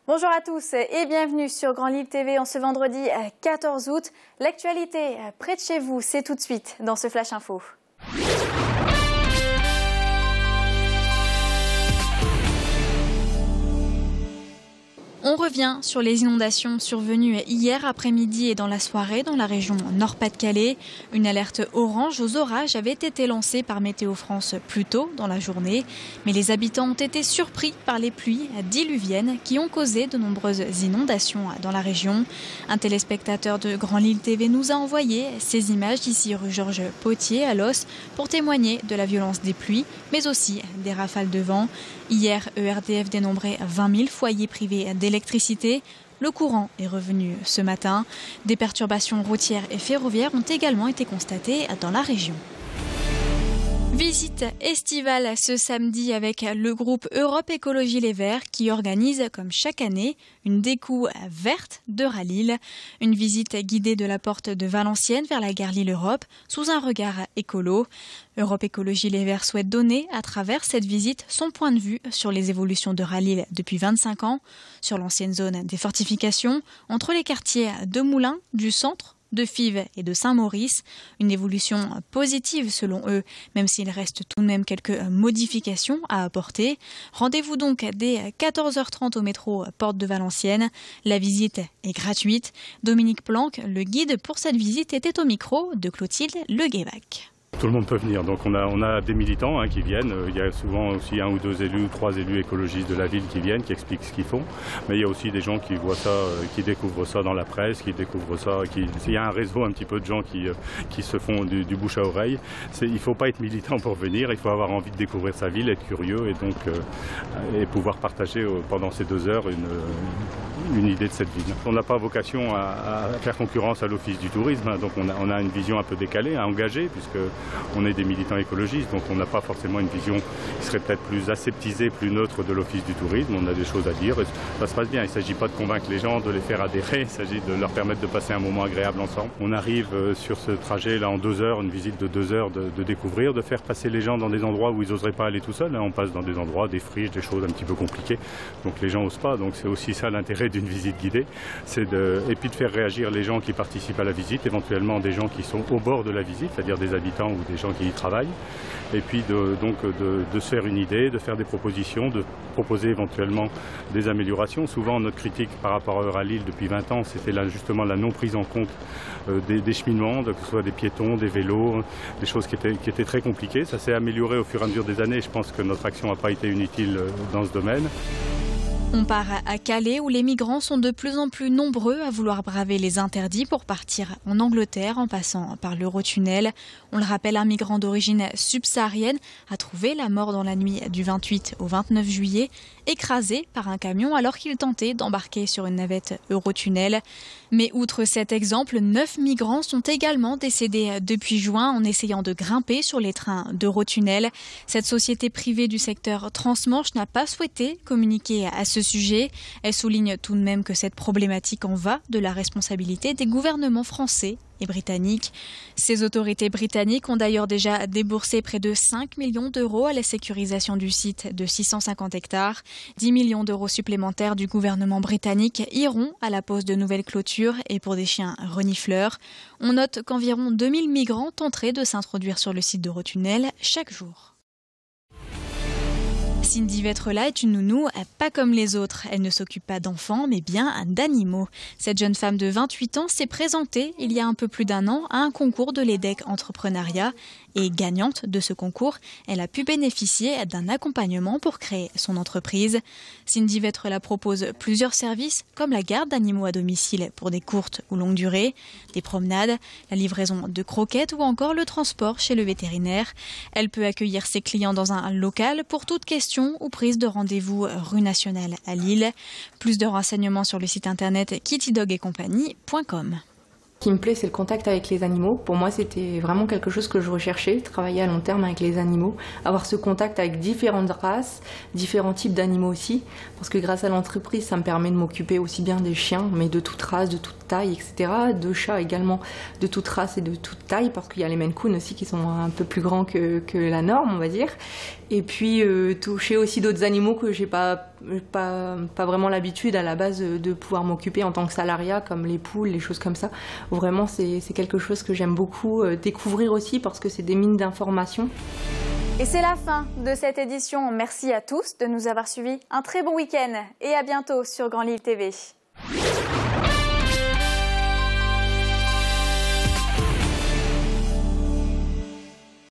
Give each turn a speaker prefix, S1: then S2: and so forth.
S1: Bonjour à tous et bienvenue sur Grand Lille TV en ce vendredi 14 août. L'actualité près de chez vous, c'est tout de suite dans ce Flash Info. On revient sur les inondations survenues hier après-midi et dans la soirée dans la région Nord-Pas-de-Calais. Une alerte orange aux orages avait été lancée par Météo France plus tôt dans la journée. Mais les habitants ont été surpris par les pluies diluviennes qui ont causé de nombreuses inondations dans la région. Un téléspectateur de Grand Lille TV nous a envoyé ces images ici rue Georges Potier à Los pour témoigner de la violence des pluies, mais aussi des rafales de vent. Hier, ERDF dénombrait 20 000 foyers privés d'électricité. Le courant est revenu ce matin. Des perturbations routières et ferroviaires ont également été constatées dans la région. Visite estivale ce samedi avec le groupe Europe Écologie Les Verts qui organise, comme chaque année, une découpe verte de Rallye. Une visite guidée de la porte de Valenciennes vers la gare Lille-Europe sous un regard écolo. Europe Écologie Les Verts souhaite donner, à travers cette visite, son point de vue sur les évolutions de Rallye depuis 25 ans, sur l'ancienne zone des fortifications, entre les quartiers de Moulins, du centre, de Fives et de Saint-Maurice. Une évolution positive selon eux, même s'il reste tout de même quelques modifications à apporter. Rendez-vous donc dès 14h30 au métro Porte de Valenciennes. La visite est gratuite. Dominique Planck, le guide pour cette visite, était au micro de Clotilde Le Guévac.
S2: Tout le monde peut venir, donc on a des militants qui viennent, il y a souvent aussi 1 ou 2 élus ou 3 élus écologistes de la ville qui viennent, qui expliquent ce qu'ils font, mais il y a aussi des gens qui voient ça, qui découvrent ça dans la presse, qui découvrent ça, il y a un réseau un petit peu de gens qui se font du bouche à oreille. Il ne faut pas être militant pour venir, il faut avoir envie de découvrir sa ville, être curieux et donc et pouvoir partager pendant ces 2 heures une idée de cette ville. On n'a pas vocation à faire concurrence à l'Office du tourisme, donc on a une vision un peu décalée, engagée, puisque on est des militants écologistes, donc on n'a pas forcément une vision qui serait peut-être plus aseptisée, plus neutre de l'Office du tourisme. On a des choses à dire et ça se passe bien. Il ne s'agit pas de convaincre les gens, de les faire adhérer, il s'agit de leur permettre de passer un moment agréable ensemble. On arrive sur ce trajet là en 2 heures, une visite de 2 heures de découvrir, de faire passer les gens dans des endroits où ils n'oseraient pas aller tout seuls. Là, on passe dans des endroits, des friches, des choses un petit peu compliquées, donc les gens n'osent pas. Donc c'est aussi ça l'intérêt d'une visite guidée, et puis de faire réagir les gens qui participent à la visite, éventuellement des gens qui sont au bord de la visite, c'est-à-dire des habitants ou des gens qui y travaillent, et puis de se faire une idée, de faire des propositions, de proposer éventuellement des améliorations. Souvent notre critique par rapport à Euralille depuis 20 ans, c'était là justement la non prise en compte des cheminements, que ce soit des piétons, des vélos, des choses qui étaient très compliquées. Ça s'est amélioré au fur et à mesure des années, je pense que notre action n'a pas été inutile dans ce domaine.
S1: On part à Calais où les migrants sont de plus en plus nombreux à vouloir braver les interdits pour partir en Angleterre en passant par l'Eurotunnel. On le rappelle, un migrant d'origine subsaharienne a trouvé la mort dans la nuit du 28 au 29 juillet, écrasé par un camion alors qu'il tentait d'embarquer sur une navette Eurotunnel. Mais outre cet exemple, 9 migrants sont également décédés depuis juin en essayant de grimper sur les trains d'Eurotunnel. Cette société privée du secteur Transmanche n'a pas souhaité communiquer à ce sujet. Elle souligne tout de même que cette problématique en va de la responsabilité des gouvernements français et britanniques. Ces autorités britanniques ont d'ailleurs déjà déboursé près de 5 millions d'euros à la sécurisation du site de 650 hectares. 10 millions d'euros supplémentaires du gouvernement britannique iront à la pose de nouvelles clôtures et pour des chiens renifleurs. On note qu'environ 2000 migrants tenteraient de s'introduire sur le site d'Eurotunnel chaque jour. Cindy Vetrela est une nounou pas comme les autres. Elle ne s'occupe pas d'enfants, mais bien d'animaux. Cette jeune femme de 28 ans s'est présentée il y a un peu plus d'1 an à un concours de l'EDEC Entrepreneuriat. Et gagnante de ce concours, elle a pu bénéficier d'un accompagnement pour créer son entreprise. Cindy Vetrela propose plusieurs services comme la garde d'animaux à domicile pour des courtes ou longues durées, des promenades, la livraison de croquettes ou encore le transport chez le vétérinaire. Elle peut accueillir ses clients dans un local pour toute question ou prise de rendez-vous rue Nationale à Lille. Plus de renseignements sur le site internet kittydogетcompagnie.com.
S3: Ce qui me plaît, c'est le contact avec les animaux. Pour moi, c'était vraiment quelque chose que je recherchais, travailler à long terme avec les animaux, avoir ce contact avec différentes races, différents types d'animaux aussi, parce que grâce à l'entreprise, ça me permet de m'occuper aussi bien des chiens, mais de toute race, de toute taille, etc., de chats également, de toute race et de toute taille, parce qu'il y a les Maine Coon aussi qui sont un peu plus grands que la norme, on va dire, et puis toucher aussi d'autres animaux que j'ai pas pas vraiment l'habitude à la base de pouvoir m'occuper en tant que salariat, comme les poules, les choses comme ça. Vraiment, c'est quelque chose que j'aime beaucoup découvrir aussi parce que c'est des mines d'informations.
S1: Et c'est la fin de cette édition. Merci à tous de nous avoir suivis. Un très bon week-end et à bientôt sur Grand Livre TV.